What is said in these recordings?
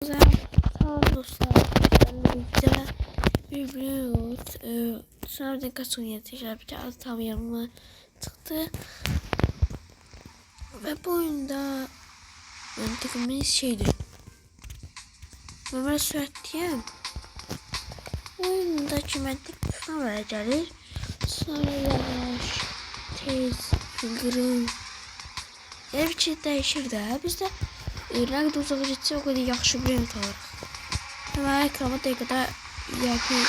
Tamam dostlar. Ben de bir sonra kaç gün yetişler bir kağıt tam yanıma çıktı. Ve bu oyunda mantıkımız şeydi. Ömer Süratiyem. Bu oyundaki mantık buna vereceğiz. Sonra yavaş, tez, figürün. Her bir şey değişir de. Biz de ne kadar uzağa gitse o kadar yaxşı bir rent alırıq. Hemen ekrana dəqiqədə yapı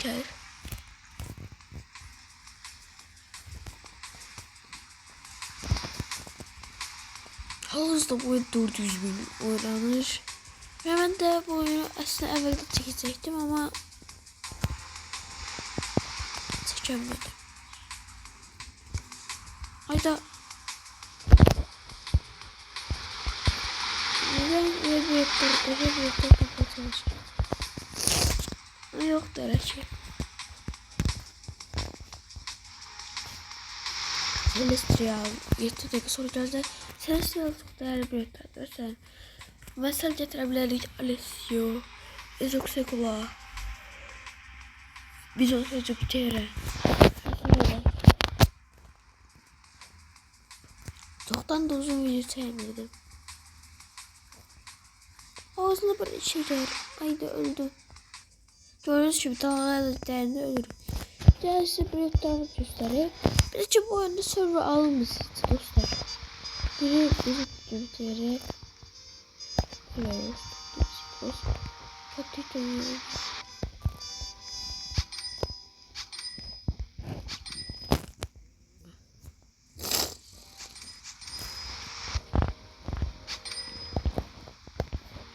gəlir. Hal-hazırda bu oyun 400.000 oynanır. Ve ben de bu oyunu aslında evvelde çekecektim ama çekemedim. Hayda. Neden bir kapatılmış? Yok derece. Celestial 7 dakika sonra geldi. Celestial çok değerli bir arkadaşlar. Mesela getirebilirdik Alessio, Ezoxekula, Bizon Jupiter'e. Çoktan da uzun video çekmedim. Ağzına böyle şeyler. Haydi öldüm. Gördüğünüz gibi daha değerli ölürüm. Diğer size bir yoktan göstereyim. Bir de bu oyunda server alınmışsınız dostlar. Biri Jupiter'e.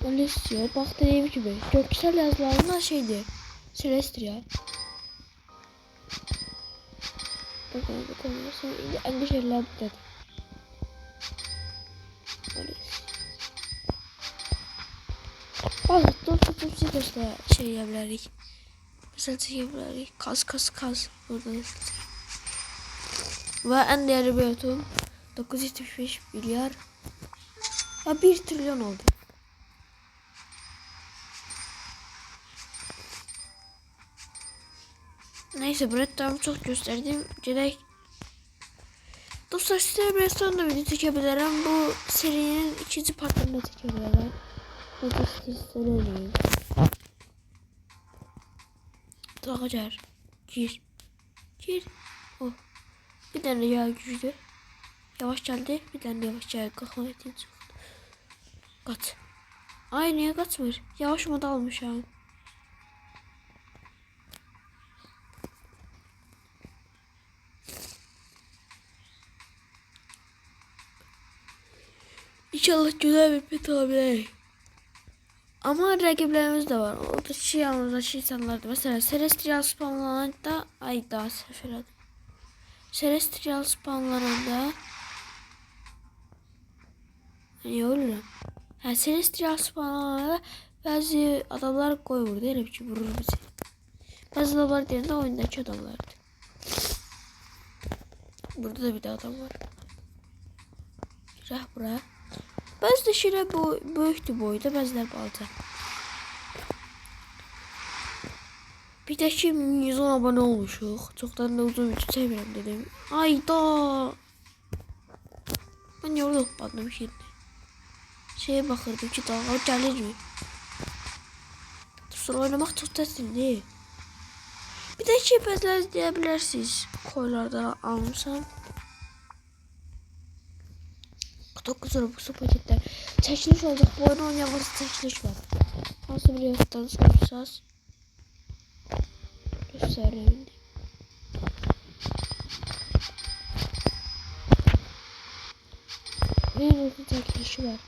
Alessio bak dediğim gibi göksel yazılarından şeydi. Celestial. Bakalım sonra endişeler dedi. Bak dostlar şey yapabilirik. Mesela şey yapabilirik. Kaz. Burada ve en değerli bir atom 975 milyar ya 1 trilyon oldu. Neyse Brett'imi çok gösterdim. Gerek dostlar size Brett'ten da video çekebilirim. Bu serinin ikinci partını da çekebilirim. Ne de isterseniz. Takacağız. Gir. Oh. Bir tane yağ güçlü. Yavaş geldi. Bir tane yavaş geldi. Kalkmaya çıktı. Kaç. Ay niye kaçmır? Yavaş moda almış yani. İnşallah güzel bir pet olabilir. Ama rakiplerimiz de var. O da şey yalnız insanlar da. Mesela Celestial spamlananda ay daha sefer Celestial spamlananda hani ölürüm. Ha Celestial spamlananda bazı adamlar koy vurdu. Öyle bir şey vurur bizi. Bazı adamlar derinde oyundaki adamlardı. Burada da bir de adam var. Buraya. Bazı da şeyler büyüktü boyda, bazılar balta. Bir de şimdi 110 abone olmuşuq. Çoktan da uzun video çevirəm dedim. Ayda. Ben niye orada hoppandım şimdi? Şeye bakırdım ki daha gelir mi? Sonra oynamak çok təsirli. Bir de şey bezler diyebilirsiniz. Koylardan almışam. 9 Robux paketler. Çekiliş olacak. Bu oyunu oynayan varsa çekiliş var. Nasıl biliyorsanız konuşacağız. Göstereyim. Benim orada çekilişi var.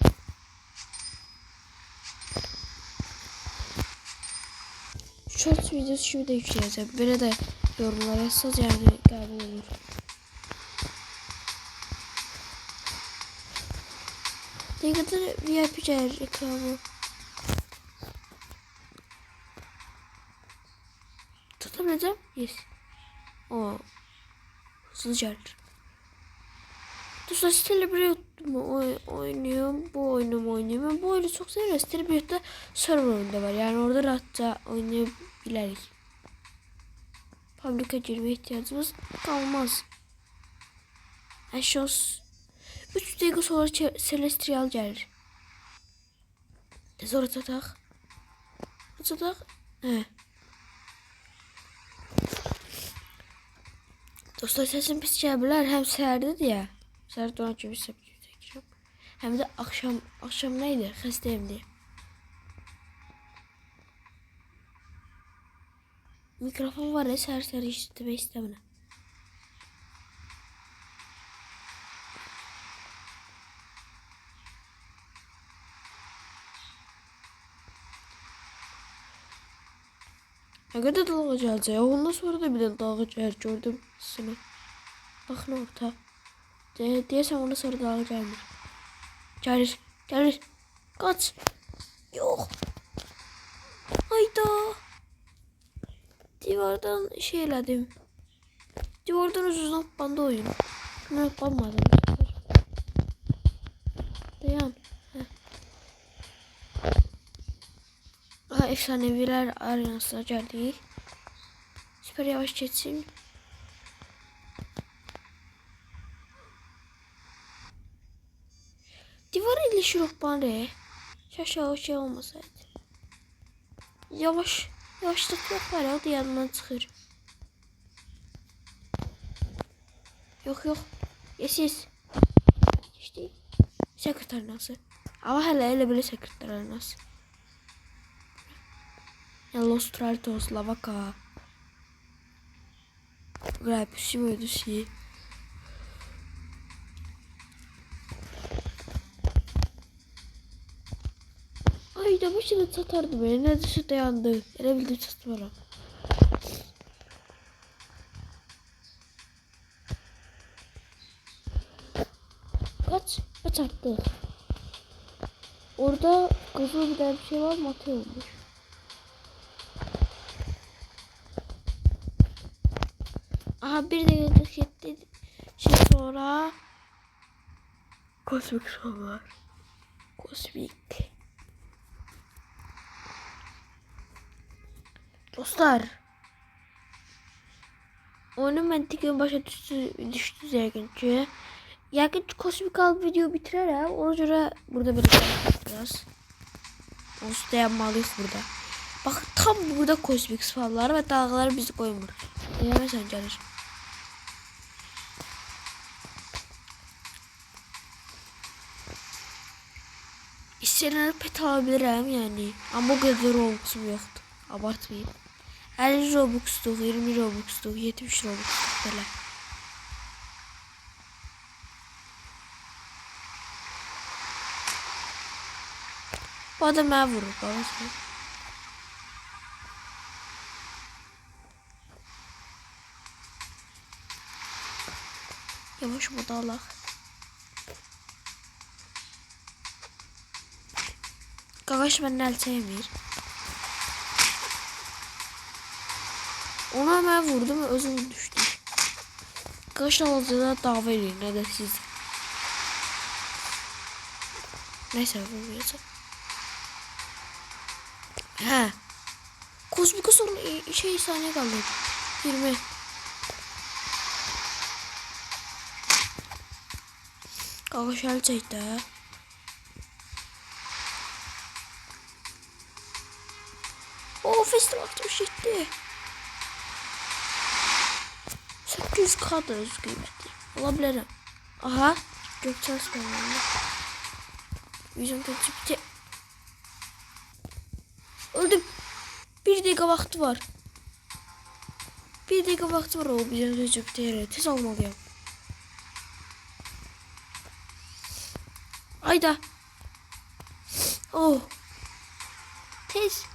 Shorts videosu şimdi de yükleyeceğim. Böyle de yorumlara yazsanız yani galiba olur. Ne kadar VIP reklamı. Tutamayacağım. Yes. O. Hızlı gelir. Dostlar celebrate oynuyorum. Bu oyunumu oynuyorum. Ben bu oyunu çok seviyorum. Stereo'da server oyunda var. Yani orada rahatça oynayabiliriz. Publica girmeye ihtiyacımız kalmaz. Eşos 3 dakika sonra Celestial gelir. Sonra çatak. Çatak. He. Dostlar sesim pis gələ bilər. Həm səhərdir ya. Səhər doğan kimi çəkirəm. Həm də axşam nə idi? Xəstəyim deyə. Mikrofon var ya, səhər işitmək istəmirəm. Ne kadar dalga gelecek ya. Ondan sonra da bir de dalga gelir. Gördüm seni. Bakın orta. Diyesem ondan sonra dalga gelmir. Gelir. Gelir. Kaç. Yok. Hayda. Divardan şey elədim. Divardan uzun banda oyun. Ne yapamadım. Dayan. Aha, efsaneviler arenasına geldik. Süper yavaş geçsin. Divar ilişiyor bana. Şaşağı şey olmasaydı. Yavaşlık yok var ya, o da yanından çıxır. Yok. Yes. İşte sekreter nasıl? Ama hele böyle sekreter nasıl? Ya Los Traltos, Lavaka. Grapsimo ödüsü. Ay da başına satardı beni. Neredeyse dayandı. Ele bildim satmara. Kaç attı? Orada kızıl bir tane bir şey var, mate olmuş. Aha, bir de gitti. Şey sonra Kozmik son var. Kozmik. Dostlar. Oyunun məntiqin başa düşdü yəqin ki. Yəqin ki Kozmik alıb video bitirərəm. Ona görə burada biraz. Onsuz dayanmalıyıq burada. Bak tam burada Kozmik sıfaları və dalğaları bizi qoymur. Deyəməsən gəlir. İstəyənləri pet alabilirim yani. Ama o kadar Robux'um yoktu. Abartmayayım. 50 Robux'tuk, 20 Robux'tuk, 70 Robux'tuk böyle. Bu adam bana vurur babası. Yavaş moda Allah. Qaqaş benden el sevmir. Ona hemen vurdum ve özüm düştü. Qaqaşla alacağına dava edin, ne de siz. Neyse vurmayacağım. He. Kozmik'e sonra şey saniye kaldı. 20. Qaqaş el çekti ha. O festival 67. 800 kadar öz kıymetli. Olabilirim. Aha. Gökçen sıkıntı. Yüzüm kötü bitti. Öldüm. 1 dakika vakti var. 1 dakika vakti var, o bizim kötü bitti. Tez almalıyım. Ayda. Oh. Tez.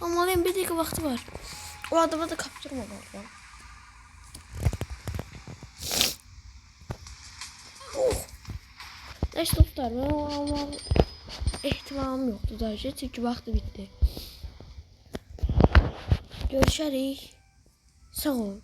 Almalıyım, 1 dakika vakti var. O adama da kaptırma oradan. Oh. Neyse dostlar, ben o almam ihtimalım yoktu sadece çünkü vakti bitti. Görüşürüz. Sağ olun.